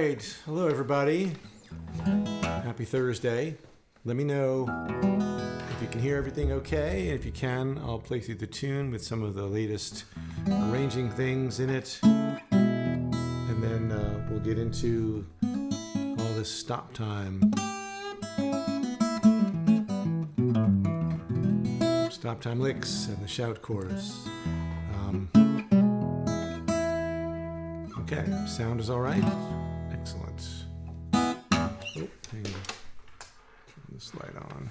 right. Hello, everybody. Happy Thursday. Let me know if you can hear everything okay. If you can, I'll play through the tune with some of the latest arranging things in it. And then we'll get into all this stop time. Stop time licks and the shout chorus. Okay, sound is all right. Excellent. Oh, hang on. Turn this light on.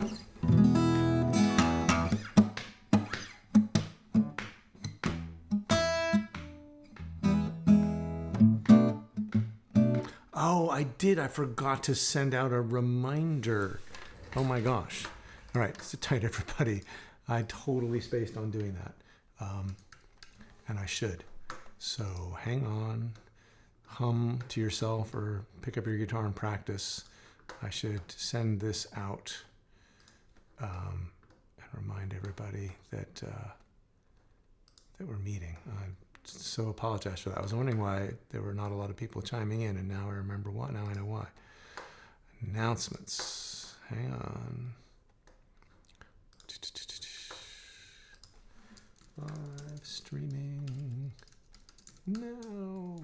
Oh, I did. I forgot to send out a reminder. Oh my gosh. All right, sit tight, everybody. I totally spaced on doing that. And I should. So hang on. Hum to yourself or pick up your guitar and practice. I should send this out and remind everybody that that we're meeting. I so apologize for that. I was wondering why there were not a lot of people chiming in, and now I remember why. Now I know why. Announcements. Hang on. Live streaming. No.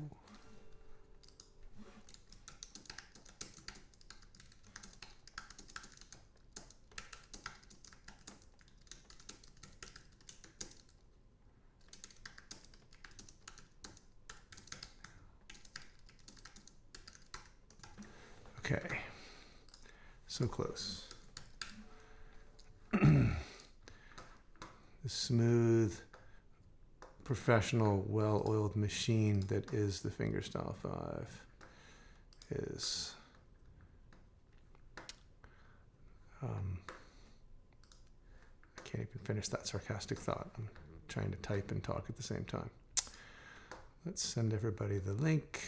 Okay, so close. The smooth, professional, well-oiled machine that is the Fingerstyle 5 is I can't even finish that sarcastic thought. I'm trying to type and talk at the same time. Let's send everybody the link.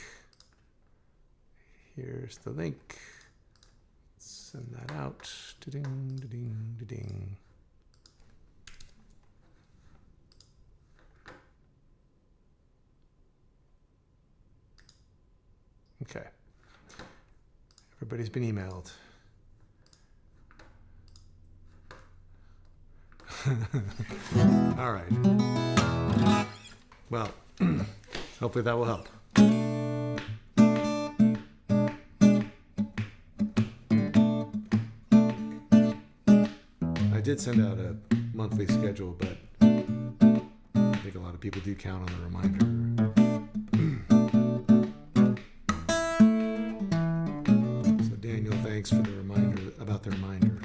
Here's the link. Send that out. Da-ding, da-ding, da-ding. Okay. Everybody's been emailed. All right. Well, hopefully that will help. I did send out a monthly schedule, but I think a lot of people do count on the reminder. So Daniel, thanks for the reminder about the reminder.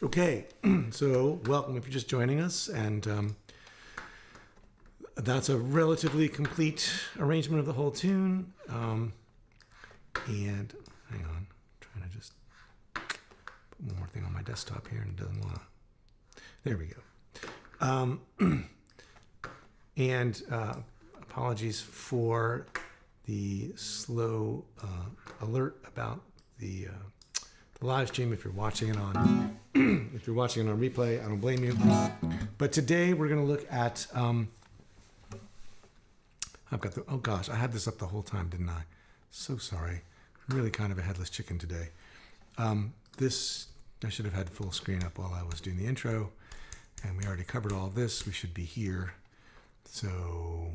Okay, so welcome if you're just joining us, and that's a relatively complete arrangement of the whole tune. And hang on, I'm trying to just put one more thing on my desktop here, and it doesn't want to. There we go. And apologies for the slow alert about the live stream. If you're watching it on if you're watching it on replay, I don't blame you. But today we're going to look at I've got the, oh gosh, I had this up the whole time, didn't I? So sorry. I'm really kind of a headless chicken today. This, I should have had full screen up while I was doing the intro, and we already covered all of this. We should be here. So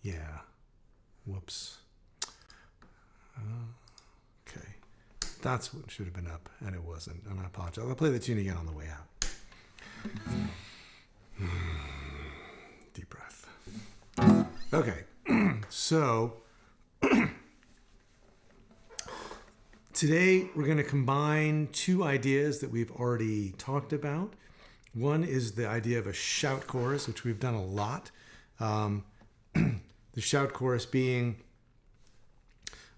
yeah, whoops. Okay. That's what should have been up, and it wasn't, and I apologize. I'll play the tune again on the way out. Deep breath. Okay, so today we're going to combine two ideas that we've already talked about. One is the idea of a shout chorus, which we've done a lot. The shout chorus being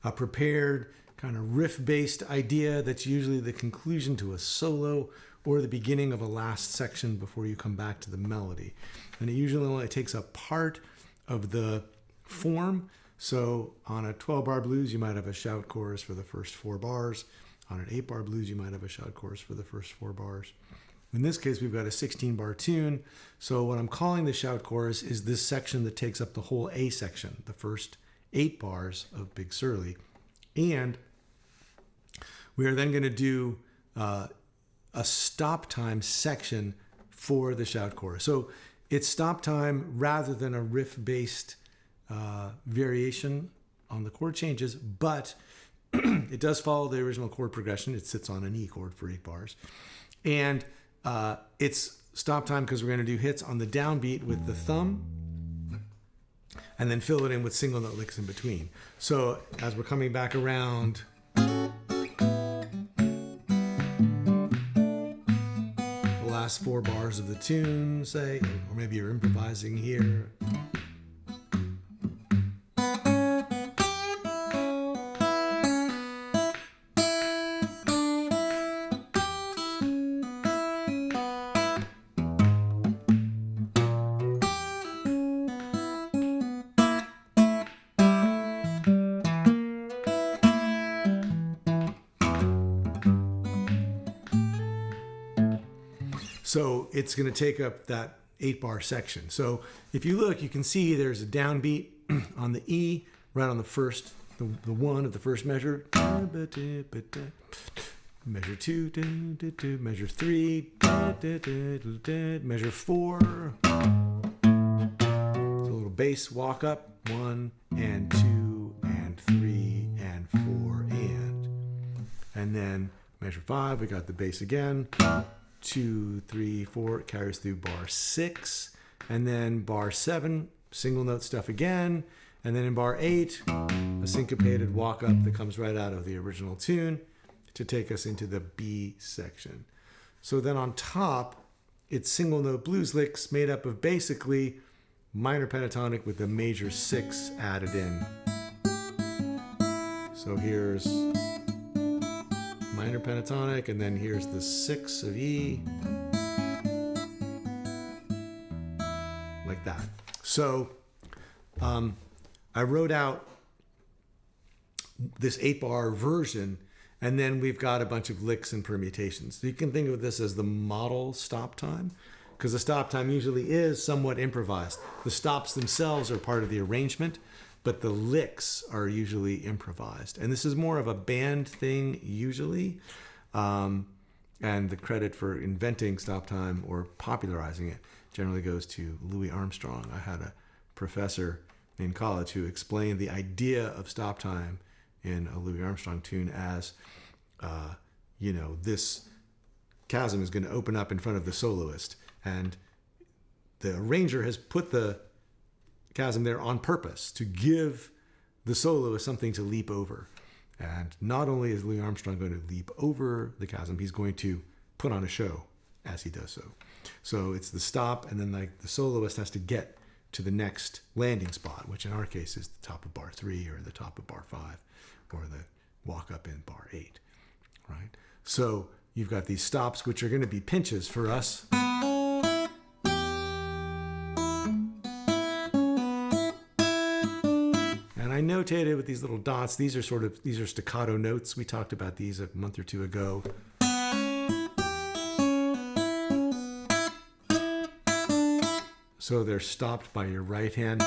a prepared kind of riff-based idea that's usually the conclusion to a solo or the beginning of a last section before you come back to the melody. And it usually only takes up part of the form. So on a 12-bar blues, you might have a shout chorus for the first 4 bars. On an 8-bar blues, you might have a shout chorus for the first 4 bars. In this case, we've got a 16-bar tune. So what I'm calling the shout chorus is this section that takes up the whole A section, the first 8 bars of Big Surly. And we are then going to do a stop time section for the shout chorus. So it's stop time rather than a riff-based variation on the chord changes, but it does follow the original chord progression. It sits on an E chord for 8 bars. And it's stop time because we're going to do hits on the downbeat with the thumb and then fill it in with single note licks in between. So as we're coming back around, last 4 bars of the tune, say, or maybe you're improvising here. So it's going to take up that 8-bar section. So if you look, you can see there's a downbeat on the E, right on the first, the 1 of the first measure. Measure 2, measure 3, measure 4. It's a little bass walk up, 1 and 2 and 3 and 4 and then measure 5, we got the bass again. 2, 3, 4, it carries through bar 6, and then bar 7, single note stuff again, and then in bar 8, a syncopated walk up that comes right out of the original tune to take us into the B section. So then on top, it's single note blues licks made up of basically minor pentatonic with the major 6 added in. So here's minor pentatonic, and then here's the 6 of E, like that. So I wrote out this 8-bar version, and then we've got a bunch of licks and permutations. So you can think of this as the model stop time, because the stop time usually is somewhat improvised. The stops themselves are part of the arrangement, but the licks are usually improvised. And this is more of a band thing usually. And the credit for inventing stop time or popularizing it generally goes to Louis Armstrong. I had a professor in college who explained the idea of stop time in a Louis Armstrong tune as, this chasm is going to open up in front of the soloist, and the arranger has put the chasm there on purpose to give the soloist something to leap over. And not only is Louis Armstrong going to leap over the chasm, he's going to put on a show as he does so. So it's the stop, and then the soloist has to get to the next landing spot, which in our case is the top of bar 3 or the top of bar 5 or the walk up in bar 8, right? So you've got these stops, which are going to be pinches for us. I notated with these little dots. These are staccato notes. We talked about these a month or two ago. So they're stopped by your right hand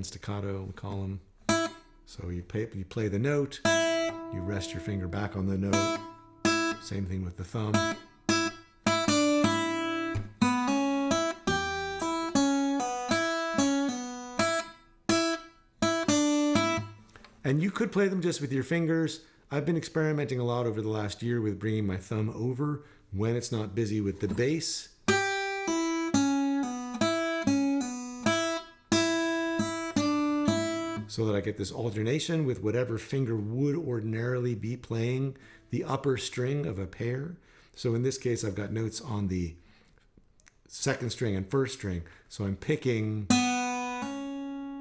staccato, we call them. So you play the note, you rest your finger back on the note. Same thing with the thumb. And you could play them just with your fingers. I've been experimenting a lot over the last year with bringing my thumb over when it's not busy with the bass. So that I get this alternation with whatever finger would ordinarily be playing the upper string of a pair. So in this case, I've got notes on the second string and first string. So I'm picking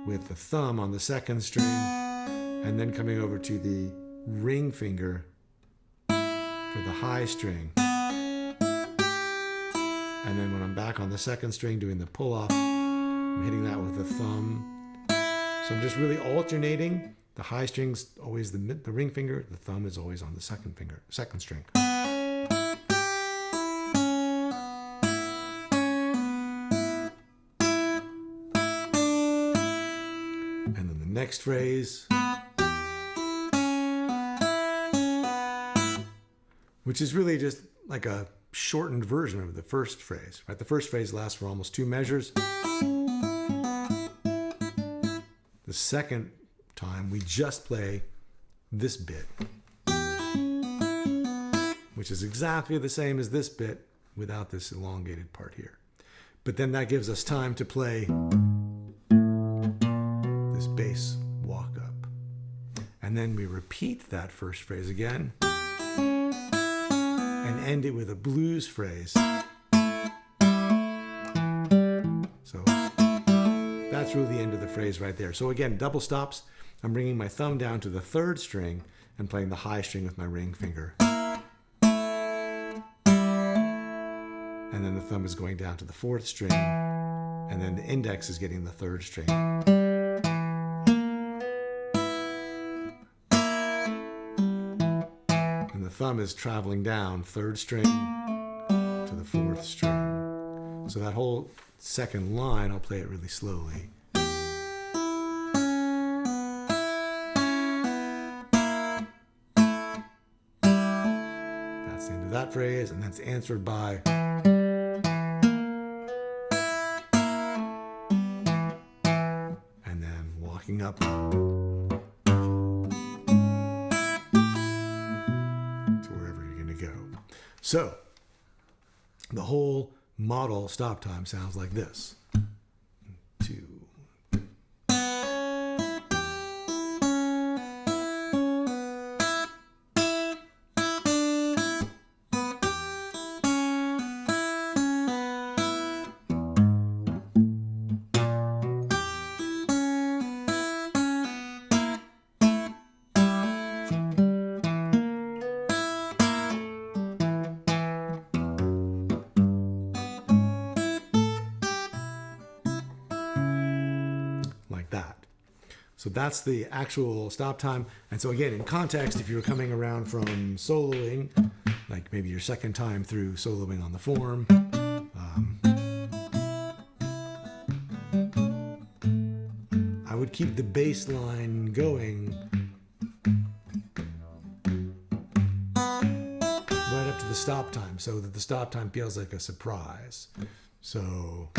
with the thumb on the second string, and then coming over to the ring finger for the high string. And then when I'm back on the second string doing the pull off, I'm hitting that with the thumb. So I'm just really alternating. The high string's always the ring finger, the thumb is always on the second string. And then the next phrase, which is really just like a shortened version of the first phrase, right? The first phrase lasts for almost 2 measures. The second time, we just play this bit, which is exactly the same as this bit without this elongated part here. But then that gives us time to play this bass walk up. And then we repeat that first phrase again and end it with a blues phrase. So that's really the end of the phrase right there. So again, double stops. I'm bringing my thumb down to the third string and playing the high string with my ring finger. And then the thumb is going down to the fourth string, and then the index is getting the third string. And the thumb is traveling down third string to the fourth string. So that whole second line, I'll play it really slowly. That's the end of that phrase, and that's answered by and then walking up to wherever you're going to go. So the whole model stop time sounds like this. 2. Like that. So that's the actual stop time. And so again, in context, if you're coming around from soloing, like maybe your second time through soloing on the form, I would keep the bass line going the stop time so that the stop time feels like a surprise. So.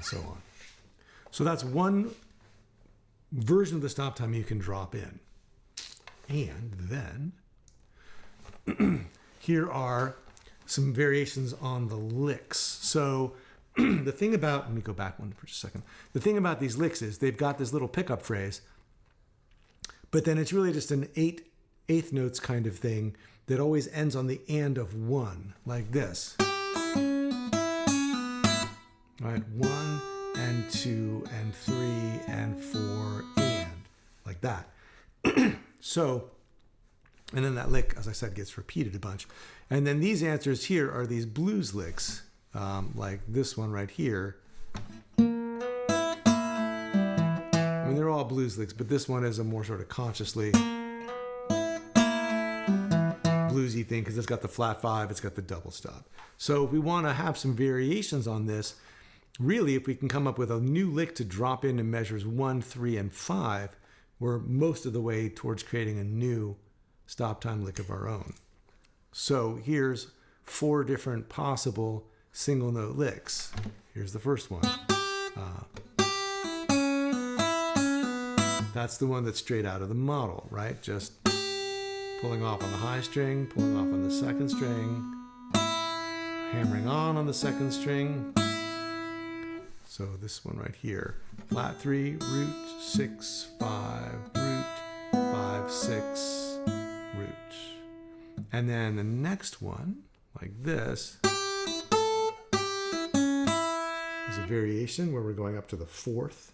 So on. So that's one version of the stop time you can drop in. And then here are some variations on the licks. So the thing about, let me go back one for just a second. The thing about these licks is they've got this little pickup phrase, but then it's really just an eighth notes kind of thing that always ends on the and of one, like this. All right, 1 and 2 and 3 and 4 and like that. So, and then that lick, as I said, gets repeated a bunch. And then these answers here are these blues licks, like this one right here. I mean, they're all blues licks, but this one is a more sort of consciously bluesy thing because it's got the flat 5, it's got the double stop. So if we want to have some variations on this, really, if we can come up with a new lick to drop in measures 1, 3, and 5, we're most of the way towards creating a new stop time lick of our own. So here's 4 different possible single note licks. Here's the first one. That's the one that's straight out of the model, right? Just pulling off on the high string, pulling off on the second string, hammering on the second string. So this one right here, flat 3, root, 6, 5, root, 5, 6, root. And then the next one, like this, is a variation where we're going up to the 4th.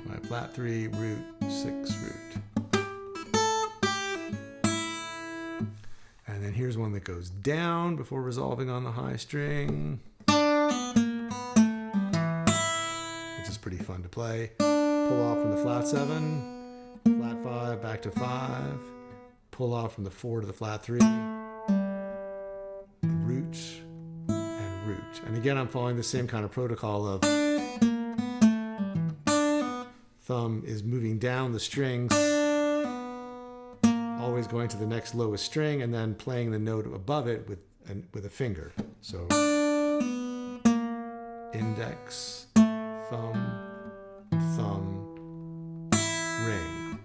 Right, flat 3, root, 6, root. And then here's one that goes down before resolving on the high string, which is pretty fun to play. Pull off from the flat 7, flat 5, back to 5, pull off from the 4 to the flat 3, root, and root. And again, I'm following the same kind of protocol of thumb is moving down the strings, always going to the next lowest string and then playing the note above it with a finger. So index, thumb, thumb, ring.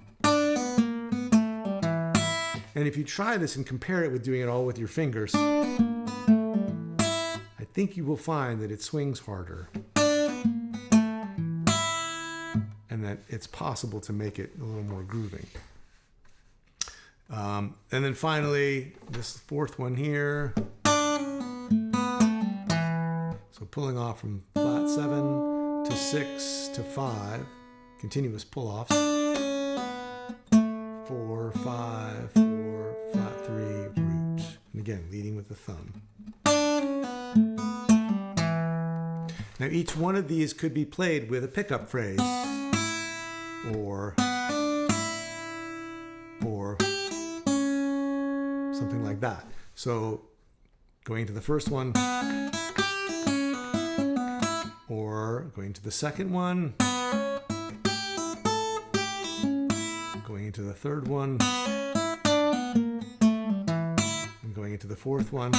And if you try this and compare it with doing it all with your fingers, I think you will find that it swings harder and that it's possible to make it a little more grooving. And then finally, this 4th one here. So pulling off from flat 7 to 6 to 5, continuous pull-offs. 4, 5, 4, flat 3, root. And again, leading with the thumb. Now each one of these could be played with a pickup phrase or something like that. So going to the first one or going to the second one, going into the third one, and going into the 4th one.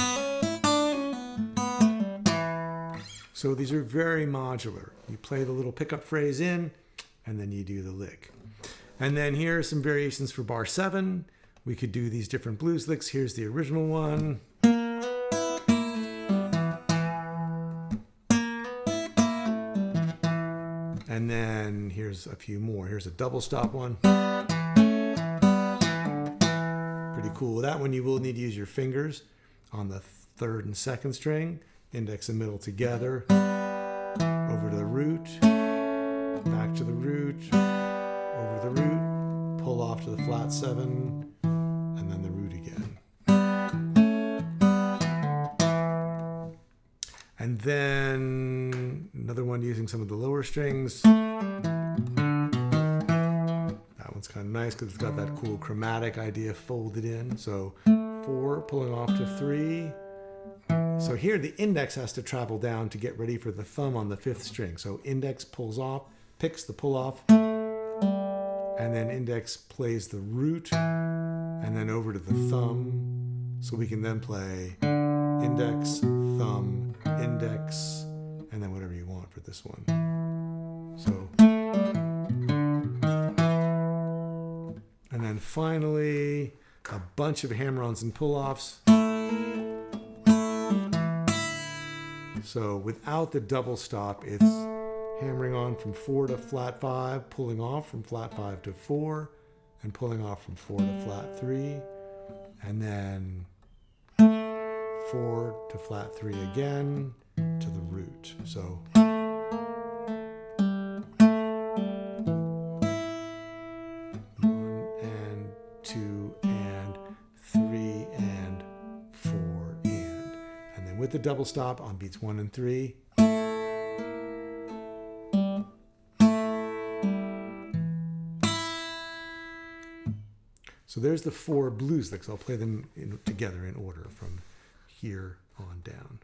So these are very modular. You play the little pickup phrase in, and then you do the lick. And then here are some variations for bar 7. We could do these different blues licks. Here's the original one. And then here's a few more. Here's a double stop one. Pretty cool. That one you will need to use your fingers on the 3rd and 2nd string, index and middle together. over to the root, back to the root, over to the root, pull off to the flat 7, and then the root again. And then another one using some of the lower strings. That one's kind of nice because it's got that cool chromatic idea folded in. So 4, pulling off to 3. So here the index has to travel down to get ready for the thumb on the 5th string. So index pulls off, picks the pull off, and then index plays the root, and then over to the thumb. So we can then play index, thumb, index, and then whatever you want for this one. So, and then finally, a bunch of hammer-ons and pull-offs. So without the double stop, it's hammering on from 4 to flat 5, pulling off from flat 5 to 4, and pulling off from 4 to flat 3, and then 4 to flat 3 again to the root. So one and 2 and 3 and 4 and then with the double stop on beats 1 and 3. So there's the 4 blues licks. I'll play them together in order from here on down.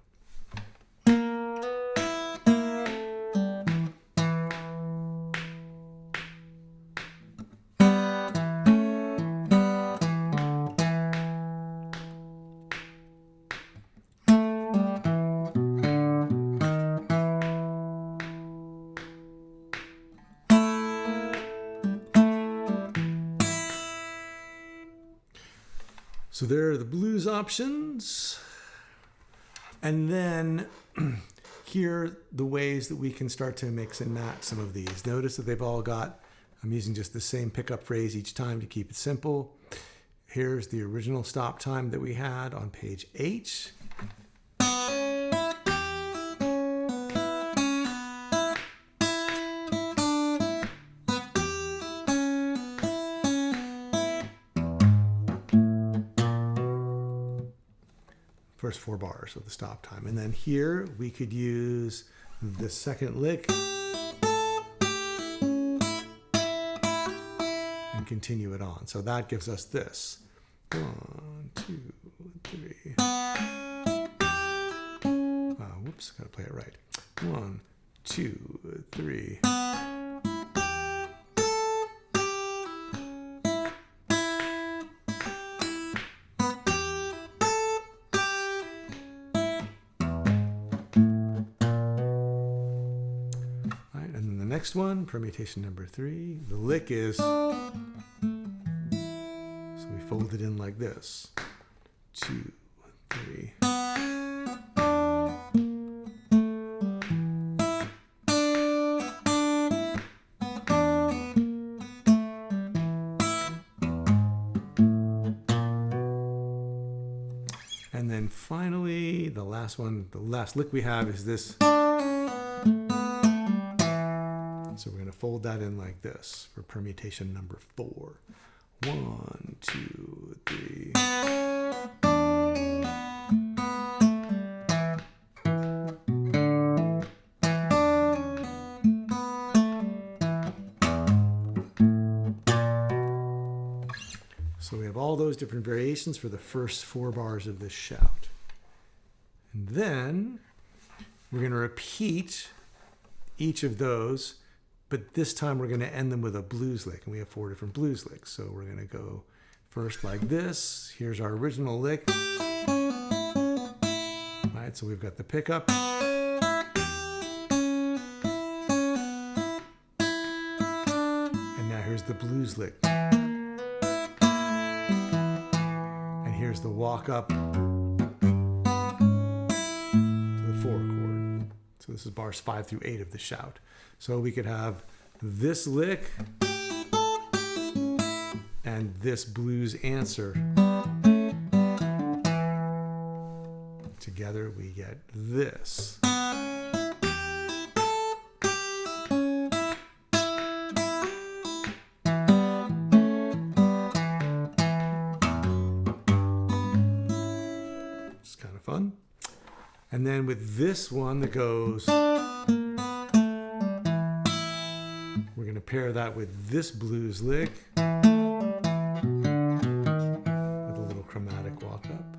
So there are the blues options. And then here are the ways that we can start to mix and match some of these. Notice that they've all got, I'm using just the same pickup phrase each time to keep it simple. Here's the original stop time that we had on page H. First 4 bars of the stop time. And then here we could use the second lick and continue it on. So that gives us this. 1, 2, 3. Whoops, gotta play it right. 1, 2, 3. Next one, permutation number 3. The lick is, so we fold it in like this. 2, 3. And then finally, the last one, the last lick we have is this. So we're going to fold that in like this for permutation number 4. 1, 2, 3. So we have all those different variations for the first 4 bars of this shout. And then we're going to repeat each of those. But this time we're going to end them with a blues lick, and we have 4 different blues licks. So we're going to go first like this. Here's our original lick. All right, so we've got the pickup. And now here's the blues lick. And here's the walk up to the 4 chord. So this is bars 5 through 8 of the shout. So we could have this lick and this blues answer. Together we get this. then with this one that goes, we're going to pair that with this blues lick with a little chromatic walk up,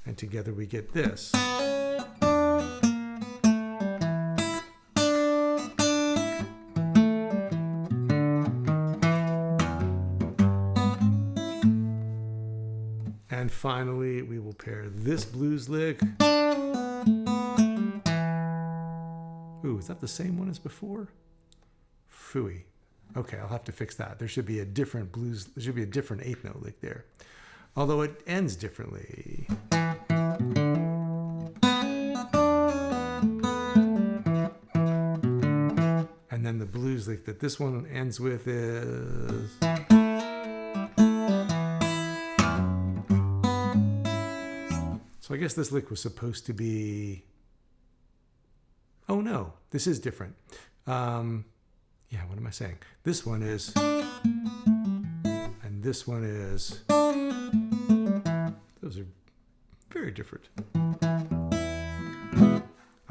and together we get this. And finally, we will pair this blues lick. Ooh, is that the same one as before? Phooey. Okay, I'll have to fix that. There should be a different blues, there should be a different eighth note lick there. Although it ends differently. And then the blues lick that this one ends with is... So I guess this lick was supposed to be... Oh no, this is different. Yeah, what am I saying? This one is... And this one is... Those are very different. All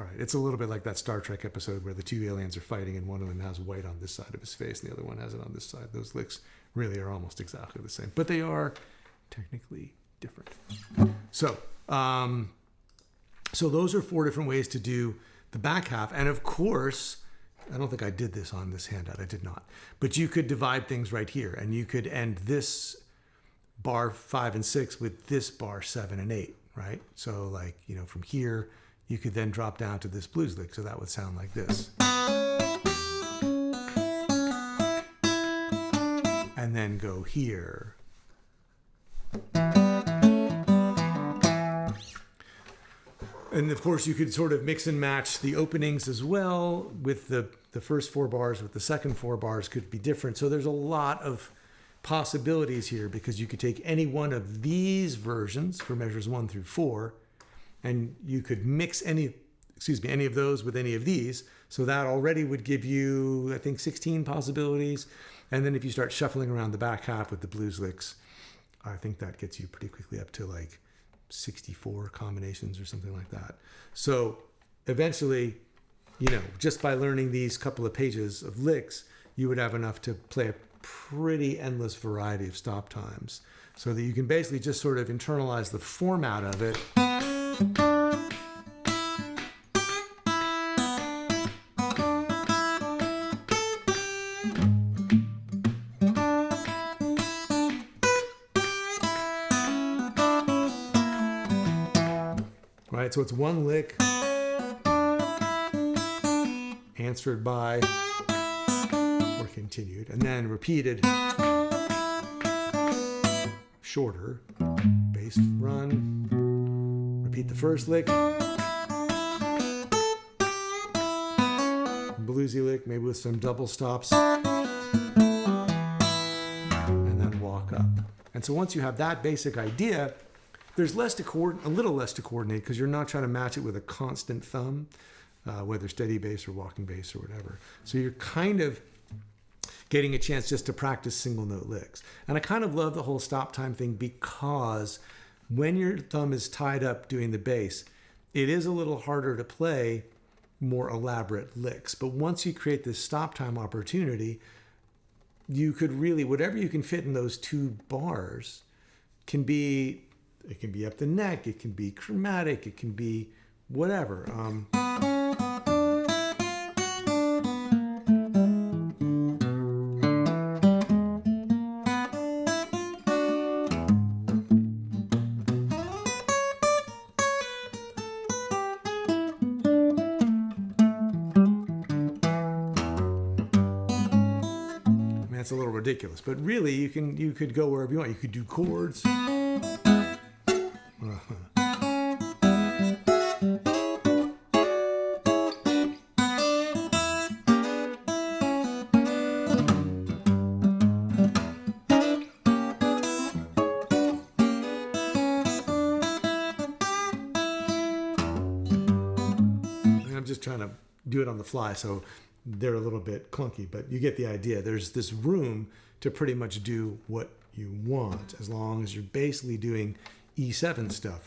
right, it's a little bit like that Star Trek episode where the two aliens are fighting and one of them has white on this side of his face and the other one has it on this side. Those licks really are almost exactly the same, but they are technically different. So those are 4 different ways to do the back half. And of course, I don't think I did this on this handout. I did not. But you could divide things right here, and you could end this bar 5 and 6 with this bar 7 and 8, right? So like, you know, from here, you could then drop down to this blues lick. So that would sound like this. And then go here. And of course, you could sort of mix and match the openings as well with the first 4 bars, with the second 4 bars could be different. So there's a lot of possibilities here because you could take any one of these versions for measures 1 through 4, and you could mix any of those with any of these. So that already would give you, I think, 16 possibilities. And then if you start shuffling around the back half with the blues licks, I think that gets you pretty quickly up to like 64 combinations or something like that. So eventually, you know, just by learning these couple of pages of licks, you would have enough to play a pretty endless variety of stop times so that you can basically just sort of internalize the format of it. Right, so it's one lick answered by or continued, and then repeated shorter bass run. Repeat the first lick, bluesy lick, maybe with some double stops, and then walk up. And so once you have that basic idea, there's a little less to coordinate because you're not trying to match it with a constant thumb, whether steady bass or walking bass or whatever. So you're kind of getting a chance just to practice single note licks. And I kind of love the whole stop time thing because when your thumb is tied up doing the bass, it is a little harder to play more elaborate licks. But once you create this stop time opportunity, you could really, whatever you can fit in those 2 bars can be... It can be up the neck, it can be chromatic, it can be whatever. I mean, it's a little ridiculous, but really you could go wherever you want. You could do chords. I'm just trying to do it on the fly, so they're a little bit clunky, but you get the idea. There's this room to pretty much do what you want as long as you're basically doing E7 stuff.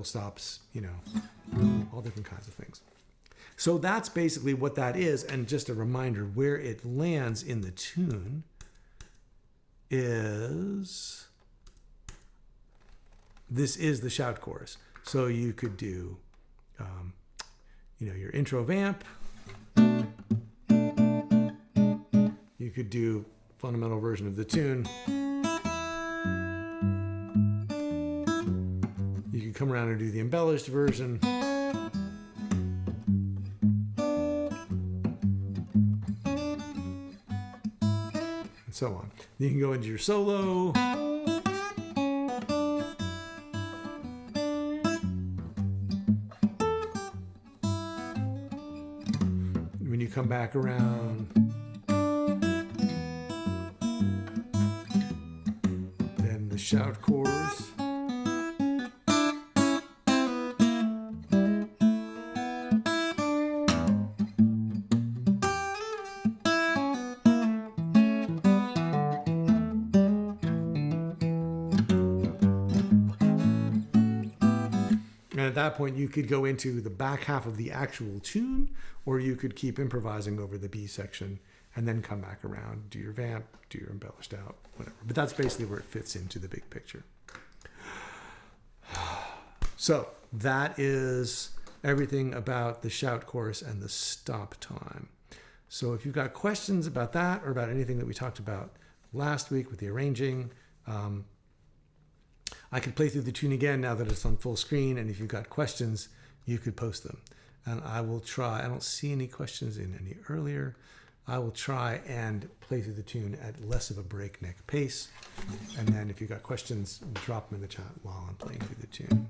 treble stops, you know, all different kinds of things. So that's basically what that is. And just a reminder, where it lands in the tune is, this is the shout chorus. So you could do, you know, your intro vamp. You could do fundamental version of the tune. You could come around and do the embellished version. And so on. You can go into your solo. When you come back around, then the shout chorus. And at that point, you could go into the back half of the actual tune, or you could keep improvising over the B section and then come back around, do your vamp, do your embellished out, whatever. But that's basically where it fits into the big picture. So that is everything about the shout chorus and the stop time. So if you've got questions about that or about anything that we talked about last week with the arranging, I could play through the tune again now that it's on full screen, and if you've got questions, you could post them. And I will try, I don't see any questions in any earlier. I will try and play through the tune at less of a breakneck pace. And then if you've got questions, drop them in the chat while I'm playing through the tune.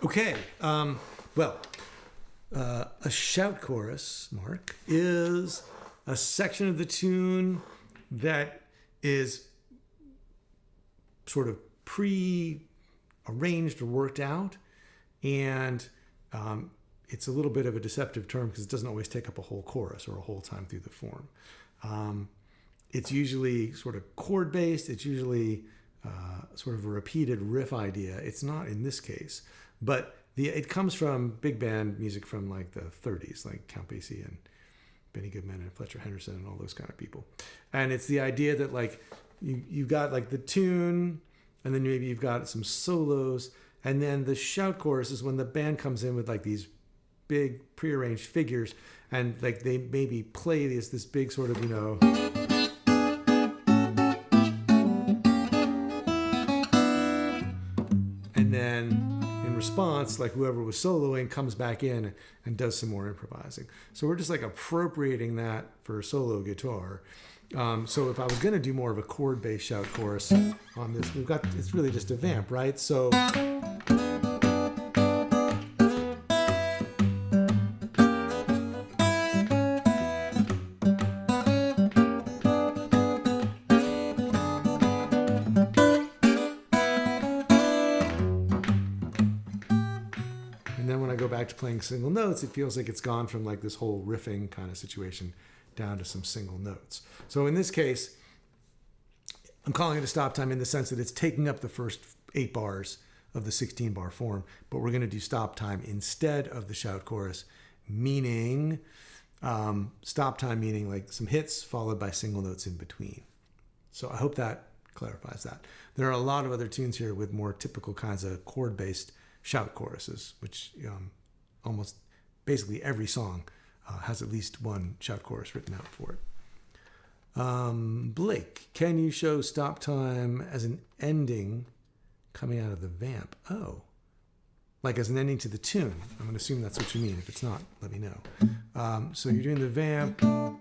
Okay. Well, a shout chorus, Mark, is a section of the tune that is sort of pre-arranged or worked out, and it's a little bit of a deceptive term because it doesn't always take up a whole chorus or a whole time through the form. It's usually sort of chord based. It's usually sort of a repeated riff idea. It's not in this case, but it comes from big band music from like the 30s, like Count Basie and Benny Goodman and Fletcher Henderson and all those kind of people. And it's the idea that like you've got like the tune, and then maybe you've got some solos, and then the shout chorus is when the band comes in with like these big prearranged figures, and like they maybe play this big sort of, you know, and then in response, like whoever was soloing comes back in and does some more improvising. So we're just like appropriating that for solo guitar. So if I was going to do more of a chord-based shout chorus on this, it's really just a vamp, right? So to playing single notes, it feels like it's gone from like this whole riffing kind of situation down to some single notes. So in this case, I'm calling it a stop time in the sense that it's taking up the first 8 bars of the 16 bar form, but we're going to do stop time instead of the shout chorus, meaning stop time meaning like some hits followed by single notes in between. So I hope that clarifies that. There are a lot of other tunes here with more typical kinds of chord-based shout choruses, which almost basically every song has at least one shout chorus written out for it. Blake, can you show stop time as an ending coming out of the vamp? Oh, like as an ending to the tune. I'm going to assume that's what you mean. If it's not, let me know. So you're doing the vamp. I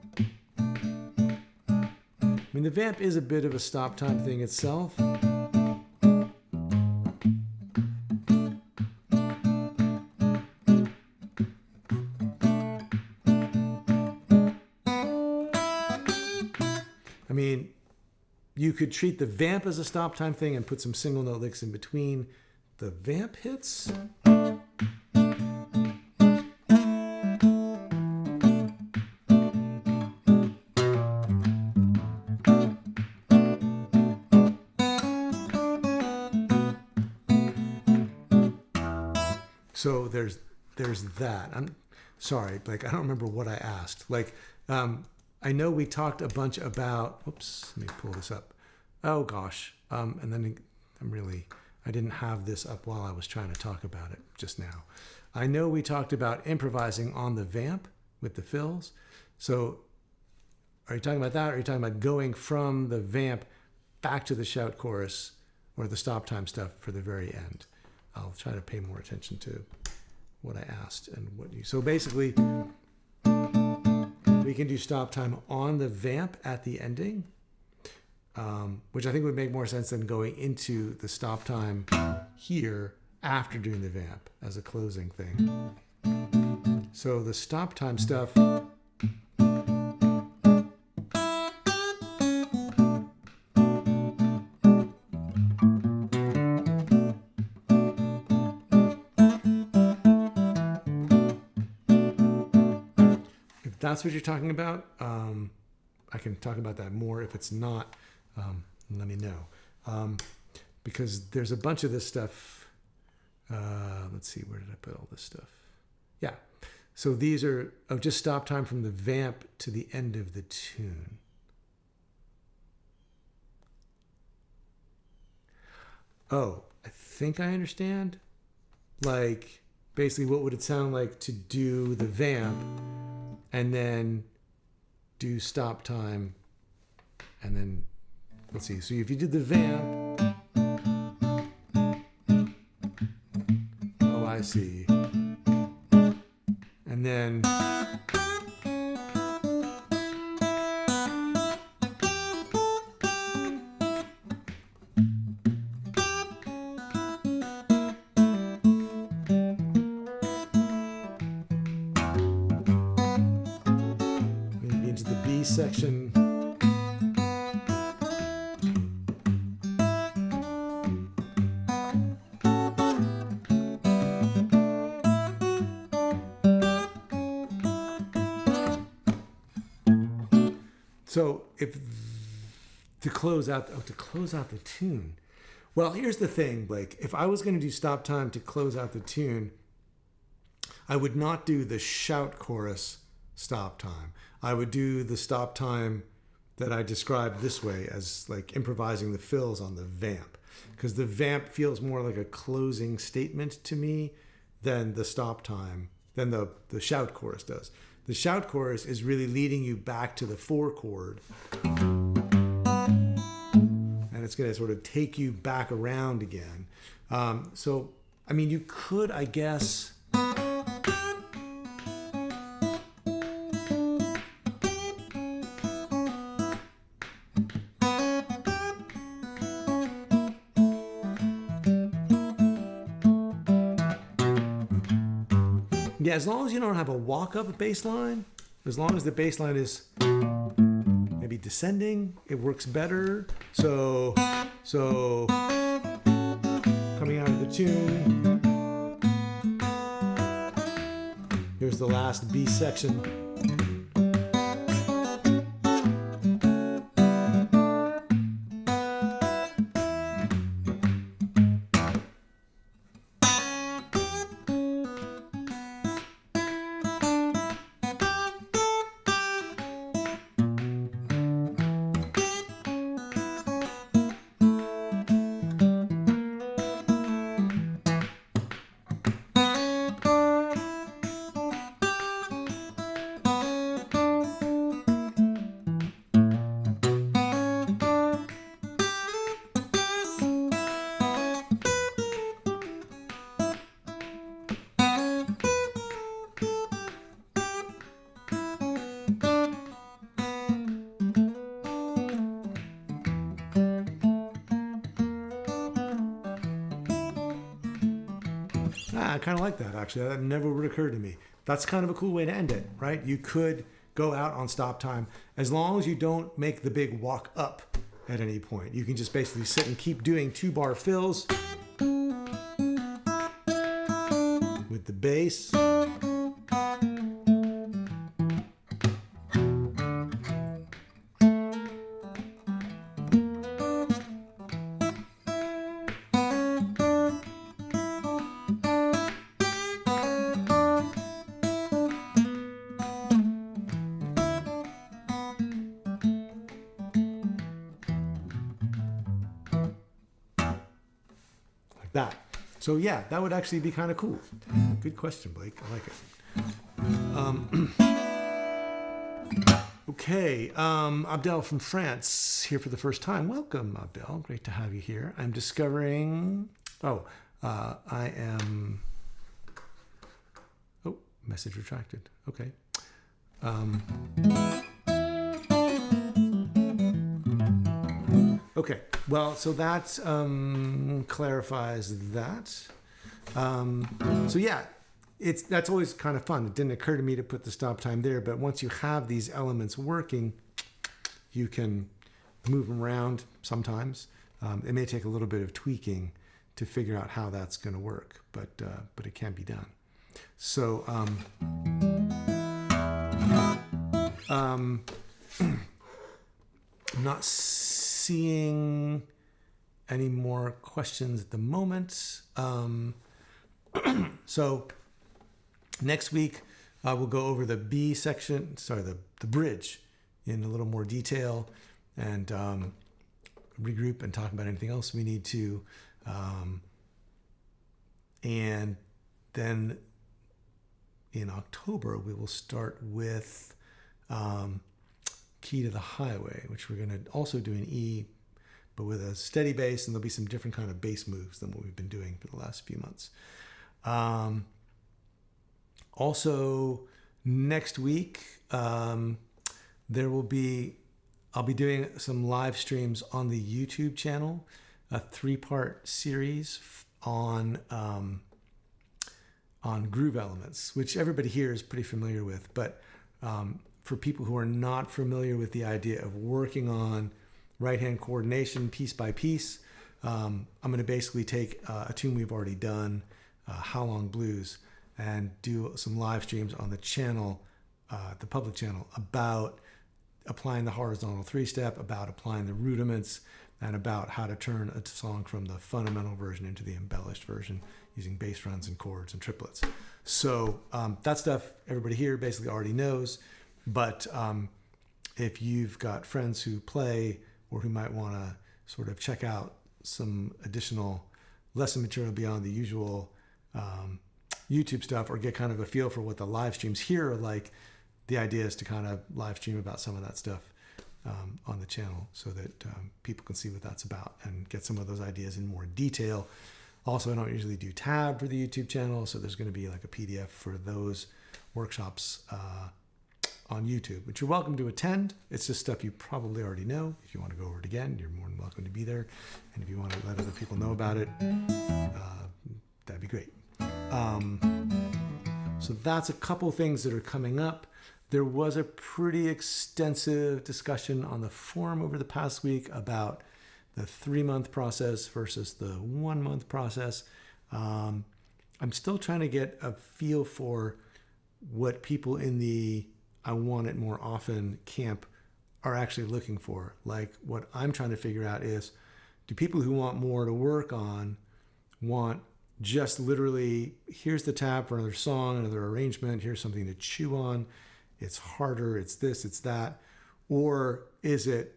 mean, the vamp is a bit of a stop time thing itself. I mean, you could treat the vamp as a stop time thing and put some single note licks in between the vamp hits. So there's that. I'm sorry, like I don't remember what I asked. Like, I know we talked a bunch about, oops, let me pull this up. Oh gosh. And then I didn't have this up while I was trying to talk about it just now. I know we talked about improvising on the vamp with the fills. So are you talking about that? Or are you talking about going from the vamp back to the shout chorus or the stop time stuff for the very end? I'll try to pay more attention to what I asked and what you, so basically, we can do stop time on the vamp at the ending, which I think would make more sense than going into the stop time here after doing the vamp as a closing thing. So the stop time stuff, that's what you're talking about. I can talk about that more. If it's not, let me know. Because there's a bunch of this stuff. Let's see, where did I put all this stuff? Yeah. So these are just stop time from the vamp to the end of the tune. Oh, I think I understand. Like, basically what would it sound like to do the vamp and then do stop time, and then, let's see, so if you did the vamp, oh, I see, and then, section. So if to close out the tune. Well, here's the thing, Blake. If I was going to do stop time to close out the tune, I would not do the shout chorus stop time. I would do the stop time that I described this way as like improvising the fills on the vamp, because the vamp feels more like a closing statement to me than the stop time, than the shout chorus does. The shout chorus is really leading you back to the 4 chord. And it's going to sort of take you back around again. So, I mean, you could, I guess... Yeah, as long as you don't have a walk-up bass line, as long as the bass line is maybe descending, it works better. So coming out of the tune, here's the last B section. I kind of like that, actually. That never would occur to me. That's kind of a cool way to end it, right? You could go out on stop time as long as you don't make the big walk up at any point. You can just basically sit and keep doing 2-bar fills with the bass. That. So yeah, that would actually be kind of cool. Good question, Blake. I like it. Okay, Abdel from France here for the first time. Welcome, Abdel. Great to have you here. I'm discovering... I am... Oh, message retracted. Okay. Okay, well, so that clarifies that. So yeah, that's always kind of fun. It didn't occur to me to put the stop time there, but once you have these elements working, you can move them around sometimes. It may take a little bit of tweaking to figure out how that's going to work, but it can be done. So I'm not seeing any more questions at the moment. So next week we'll go over the B section, the bridge in a little more detail, and regroup and talk about anything else we need to. And then in October we will start with Key to the Highway, which we're going to also do in E, but with a steady bass, and there'll be some different kind of bass moves than what we've been doing for the last few months. Also, next week, I'll be doing some live streams on the YouTube channel, a 3-part series on groove elements, which everybody here is pretty familiar with, but for people who are not familiar with the idea of working on right-hand coordination piece by piece, I'm going to basically take a tune we've already done, How Long Blues, and do some live streams on the channel, the public channel, about applying the horizontal three-step, about applying the rudiments, and about how to turn a song from the fundamental version into the embellished version using bass runs and chords and triplets. So that stuff everybody here basically already knows, but if you've got friends who play or who might want to sort of check out some additional lesson material beyond the usual YouTube stuff, or get kind of a feel for what the live streams here are like, the idea is to kind of live stream about some of that stuff on the channel so that people can see what that's about and get some of those ideas in more detail. Also, I don't usually do tab for the YouTube channel, so there's going to be like a PDF for those workshops on YouTube, which you're welcome to attend. It's just stuff you probably already know. If you want to go over it again, you're more than welcome to be there. And if you want to let other people know about it, that'd be great. So that's a couple things that are coming up. There was a pretty extensive discussion on the forum over the past week about the 3-month process versus the 1-month process. I'm still trying to get a feel for what people in the I want it more often camp are actually looking for. Like, what I'm trying to figure out is, do people who want more to work on want just literally, here's the tab for another song, another arrangement, here's something to chew on, it's harder, it's this, it's that? Or is it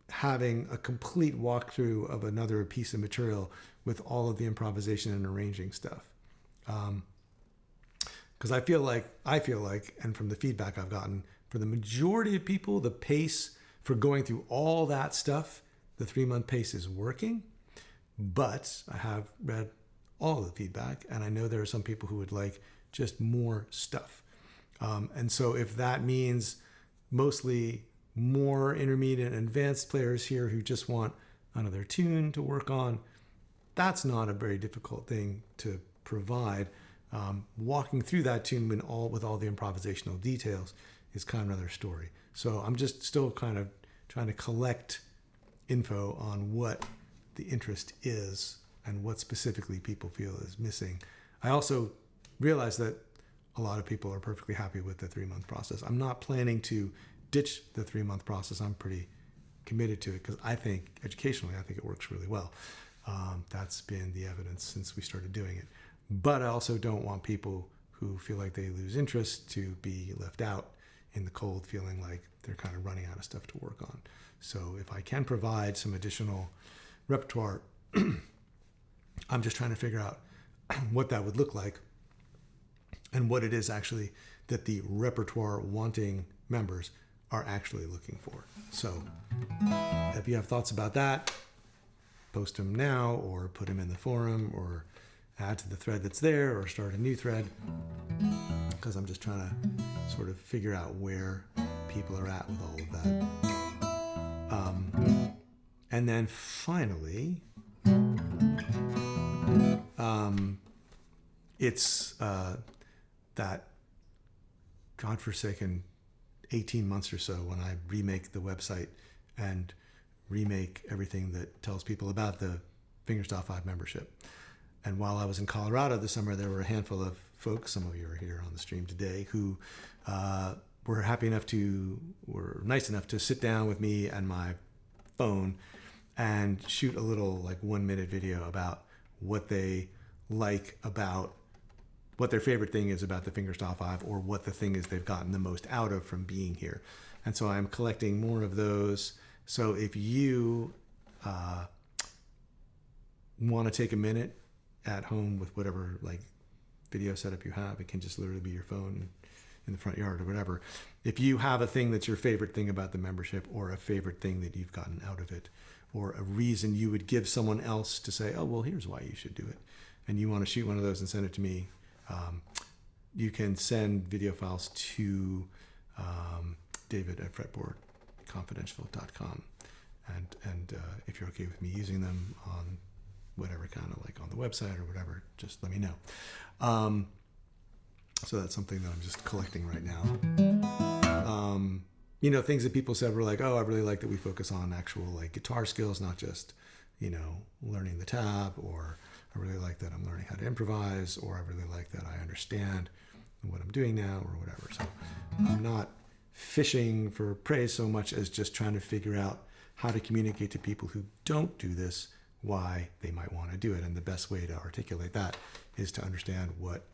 having a complete walkthrough of another piece of material with all of the improvisation and arranging stuff? Because I feel like, and from the feedback I've gotten, for the majority of people, the pace for going through all that stuff, the 3-month pace is working. But I have read all of the feedback, and I know there are some people who would like just more stuff. And so if that means mostly more intermediate and advanced players here who just want another tune to work on, that's not a very difficult thing to provide. Walking through that tune with all the improvisational details is kind of another story. So I'm just still kind of trying to collect info on what the interest is and what specifically people feel is missing. I also realize that a lot of people are perfectly happy with the 3-month process. I'm not planning to ditch the 3-month process. I'm pretty committed to it because I think educationally, I think it works really well. That's been the evidence since we started doing it. But I also don't want people who feel like they lose interest to be left out in the cold, feeling like they're kind of running out of stuff to work on. So if I can provide some additional repertoire, I'm just trying to figure out what that would look like and what it is actually that the repertoire wanting members are actually looking for. So if you have thoughts about that, post them now or put them in the forum or add to the thread that's there or start a new thread, because I'm just trying to sort of figure out where people are at with all of that. And then finally, it's that godforsaken 18 months or so when I remake the website and remake everything that tells people about the Fingerstyle 5 membership. And while I was in Colorado this summer, there were a handful of folks, some of you are here on the stream today, who were nice enough to sit down with me and my phone and shoot a little like 1-minute video about what they like about, what their favorite thing is about the Fingerstyle 5, or what the thing is they've gotten the most out of from being here. And so I'm collecting more of those. So if you want to take a minute at home with whatever like video setup you have, it can just literally be your phone in the front yard or whatever. If you have a thing that's your favorite thing about the membership, or a favorite thing that you've gotten out of it, or a reason you would give someone else to say, oh, well, here's why you should do it, and you want to shoot one of those and send it to me, you can send video files to David at fretboardconfidential.com. And if you're okay with me using them on whatever kind of like on the website or whatever, just let me know. So that's something that I'm just collecting right now. things that people said were like, oh, I really like that we focus on actual like guitar skills, not just, learning the tab, or I really like that I'm learning how to improvise, or I really like that I understand what I'm doing now, or whatever. So I'm not fishing for praise so much as just trying to figure out how to communicate to people who don't do this why they might want to do it. And the best way to articulate that is to understand what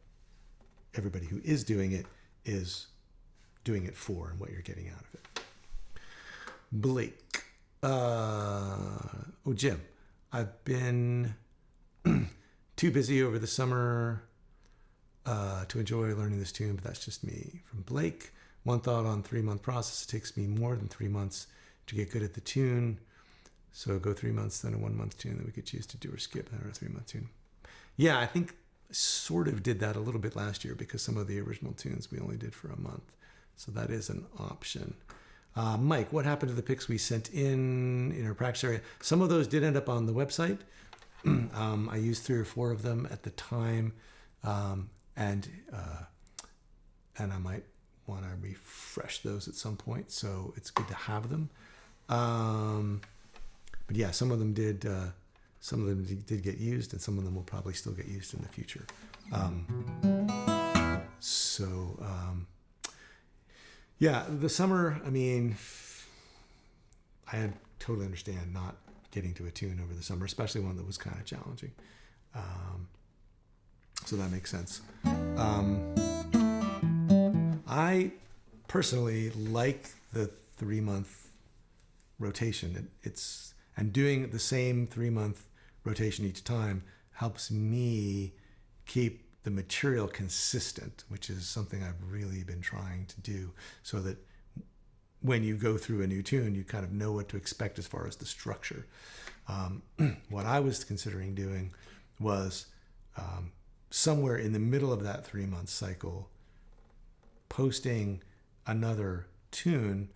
everybody who is doing it is doing it for and what you're getting out of it. Blake. Jim. I've been too busy over the summer to enjoy learning this tune, but that's just me. From Blake. One thought on 3-month process. It takes me more than 3 months to get good at the tune. So go 3 months, then a 1 month tune that we could choose to do or skip, and a 3-month tune. Yeah, I think I sort of did that a little bit last year because some of the original tunes we only did for a month. So that is an option. Mike, what happened to the picks we sent in our practice area? Some of those did end up on the website. I used 3 or 4 of them at the time. And I might want to refresh those at some point. So it's good to have them. But yeah, some of them did get used, and some of them will probably still get used in the future. Yeah, the summer, I totally understand not getting to a tune over the summer, especially one that was kind of challenging. So that makes sense. I personally like the 3-month rotation. And doing the same 3-month rotation each time helps me keep the material consistent, which is something I've really been trying to do, so that when you go through a new tune, you kind of know what to expect as far as the structure. What I was considering doing was somewhere in the middle of that 3-month cycle, posting another tune,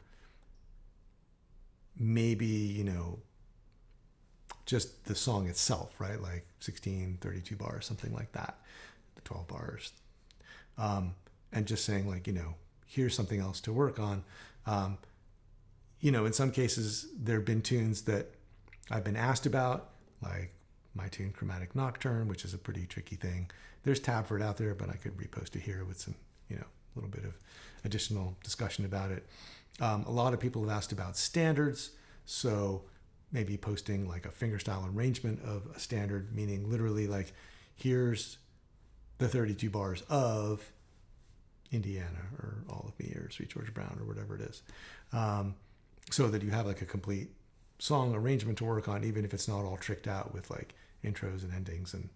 maybe, just the song itself, right? Like 16, 32 bars, something like that, the 12 bars. And just saying like, here's something else to work on. In some cases, there have been tunes that I've been asked about, like my tune Chromatic Nocturne, which is a pretty tricky thing. There's tab for it out there, but I could repost it here with some, a little bit of additional discussion about it. A lot of people have asked about standards. So maybe posting like a fingerstyle arrangement of a standard, meaning literally like, here's the 32 bars of Indiana or All of Me or Sweet Georgia Brown or whatever it is. So that you have like a complete song arrangement to work on, even if it's not all tricked out with like intros and endings and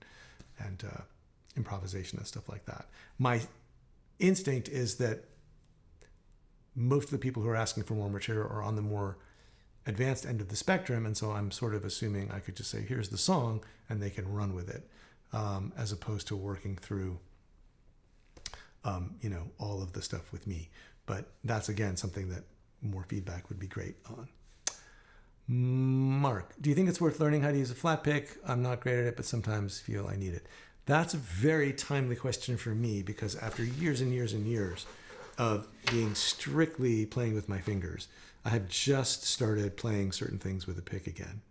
improvisation and stuff like that. My instinct is that most of the people who are asking for more material are on the more advanced end of the spectrum, and so I'm sort of assuming I could just say, here's the song, and they can run with it, as opposed to working through, all of the stuff with me. But that's, again, something that more feedback would be great on. Mark, do you think it's worth learning how to use a flat pick? I'm not great at it, but sometimes feel I need it. That's a very timely question for me, because after years and years and years of being strictly playing with my fingers, I have just started playing certain things with a pick again.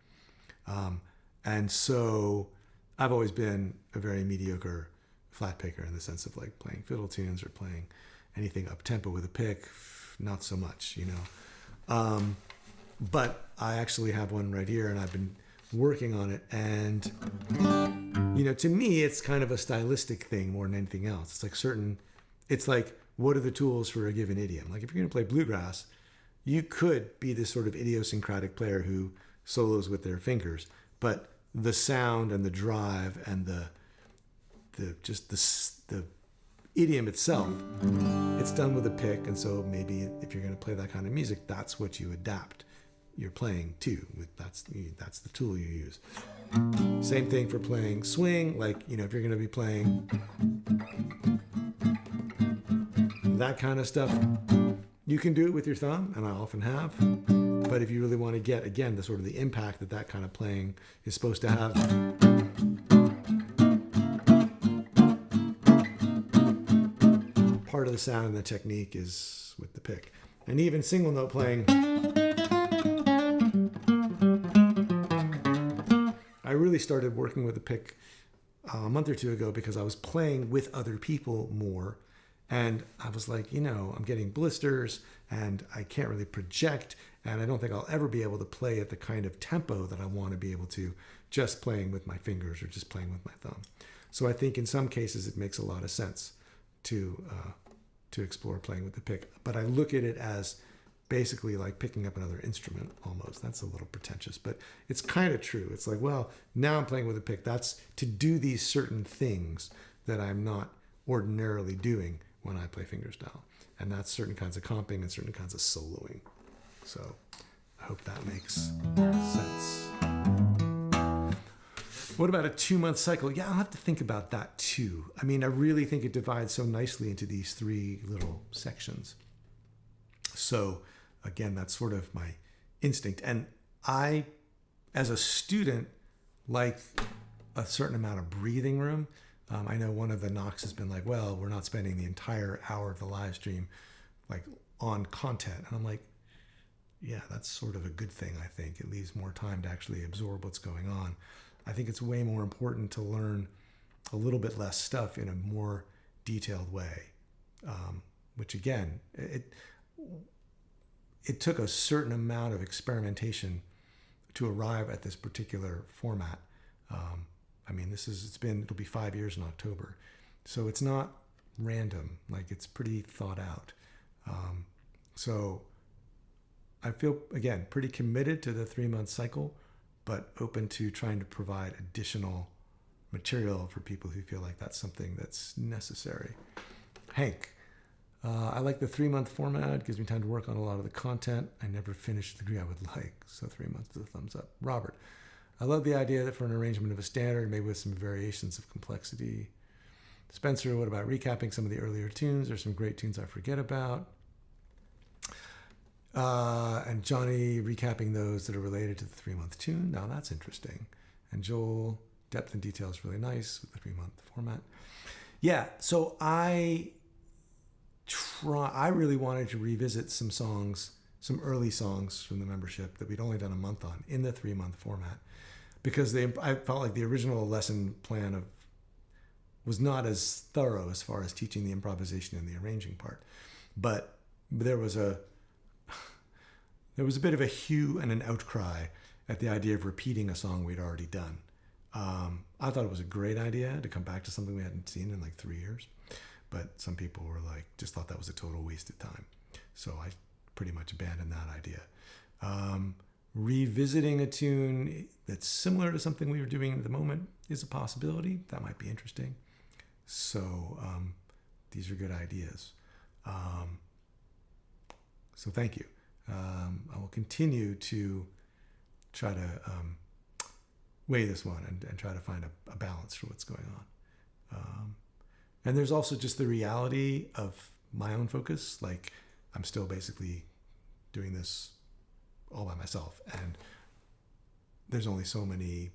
And so I've always been a very mediocre flat picker in the sense of like playing fiddle tunes or playing anything up tempo with a pick, not so much, But I actually have one right here, and I've been working on it. And, to me, it's kind of a stylistic thing more than anything else. It's like, what are the tools for a given idiom? Like if you're going to play bluegrass, you could be this sort of idiosyncratic player who solos with their fingers, but the sound and the drive and the idiom itself, it's done with a pick. And so maybe if you're going to play that kind of music, that's what you adapt your playing to. That's the tool you use. Same thing for playing swing. Like, if you're going to be playing that kind of stuff, you can do it with your thumb, and I often have. But if you really want to get, again, the sort of the impact that kind of playing is supposed to have, part of the sound and the technique is with the pick. And even single note playing, I really started working with the pick a month or two ago because I was playing with other people more. And I was like, I'm getting blisters and I can't really project. And I don't think I'll ever be able to play at the kind of tempo that I want to be able to just playing with my fingers or just playing with my thumb. So I think in some cases it makes a lot of sense to explore playing with the pick. But I look at it as basically like picking up another instrument almost. That's a little pretentious, but it's kind of true. It's like, well, now I'm playing with a pick. That's to do these certain things that I'm not ordinarily doing when I play fingerstyle. And that's certain kinds of comping and certain kinds of soloing. So I hope that makes sense. What about a 2-month cycle? Yeah, I'll have to think about that too. I mean, I really think it divides so nicely into these 3 little sections. So again, that's sort of my instinct. And I, as a student, like a certain amount of breathing room. I know one of the knocks has been like, well, we're not spending the entire hour of the live stream like on content. And I'm like, yeah, that's sort of a good thing, I think. It leaves more time to actually absorb what's going on. I think it's way more important to learn a little bit less stuff in a more detailed way, which again, it took a certain amount of experimentation to arrive at this particular format. I mean, it'll be 5 years in October. So it's not random, like it's pretty thought out. So I feel, again, pretty committed to the 3-month cycle, but open to trying to provide additional material for people who feel like that's something that's necessary. Hank, I like the 3-month format. It gives me time to work on a lot of the content. I never finished the degree I would like, so 3 months is a thumbs up. Robert, I love the idea that for an arrangement of a standard, maybe with some variations of complexity. Spencer, what about recapping some of the earlier tunes? There's some great tunes I forget about. And Johnny recapping those that are related to the 3-month tune. Now that's interesting. And Joel, depth and detail is really nice with the 3-month format. Yeah, so I really wanted to revisit some songs, some early songs from the membership that we'd only done a month on in the 3-month format, because I felt like the original lesson plan was not as thorough as far as teaching the improvisation and the arranging part. But there was a bit of a hue and an outcry at the idea of repeating a song we'd already done. I thought it was a great idea to come back to something we hadn't seen in like 3 years, but some people were like, just thought that was a total waste of time. So I pretty much abandoned that idea. Revisiting a tune that's similar to something we were doing at the moment is a possibility. That might be interesting. So these are good ideas. So thank you. I will continue to try to weigh this one and try to find a balance for what's going on. And there's also just the reality of my own focus. Like I'm still basically doing this all by myself, and there's only so many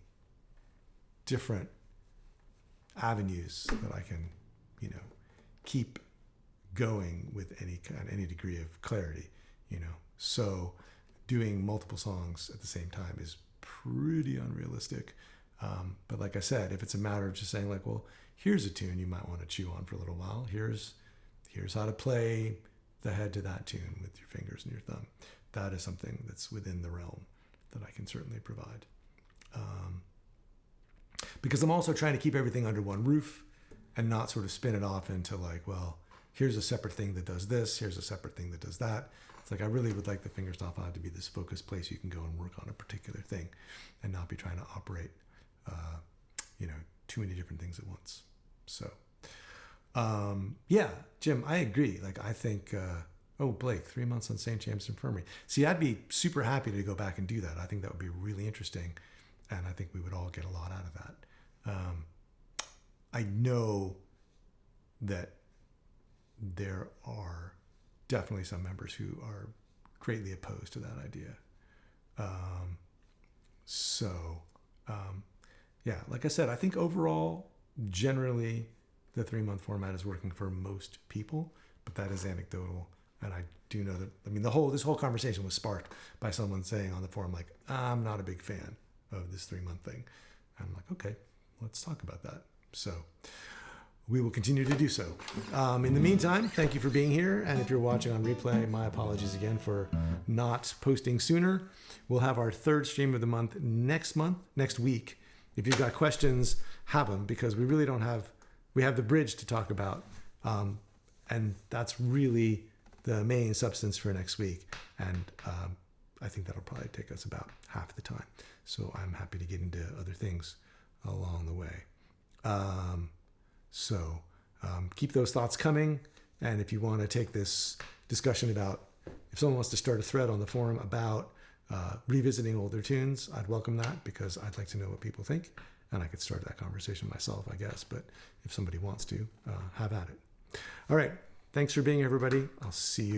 different avenues that I can, keep going with any degree of clarity, So doing multiple songs at the same time is pretty unrealistic. But like I said, if it's a matter of just saying like, well, here's a tune you might want to chew on for a little while. Here's how to play the head to that tune with your fingers and your thumb. That is something that's within the realm that I can certainly provide. Because I'm also trying to keep everything under one roof and not sort of spin it off into like, well, here's a separate thing that does this. Here's a separate thing that does that. It's like, I really would like the Fingerstyle Pod to be this focused place you can go and work on a particular thing and not be trying to operate, too many different things at once. So, yeah, Jim, I agree. Like, I think, Blake, 3 months on St. James Infirmary. See, I'd be super happy to go back and do that. I think that would be really interesting. And I think we would all get a lot out of that. I know that there are definitely some members who are greatly opposed to that idea. Yeah, like I said, I think overall, generally, the 3-month format is working for most people, but that is anecdotal. And I do know that, I mean, this whole conversation was sparked by someone saying on the forum, like, I'm not a big fan of this 3-month thing. And I'm like, okay, let's talk about that. So we will continue to do so. In the meantime, thank you for being here. And if you're watching on replay, my apologies again for not posting sooner. We'll have our 3rd stream of the month, next week. If you've got questions, have them, because we really don't have, we have the bridge to talk about. And that's really the main substance for next week. And I think that'll probably take us about half the time. So I'm happy to get into other things along the way. So keep those thoughts coming. And if you want to take this discussion about, if someone wants to start a thread on the forum about revisiting older tunes, I'd welcome that, because I'd like to know what people think. And I could start that conversation myself, I guess. But if somebody wants to, have at it. All right. Thanks for being here, everybody. I'll see you.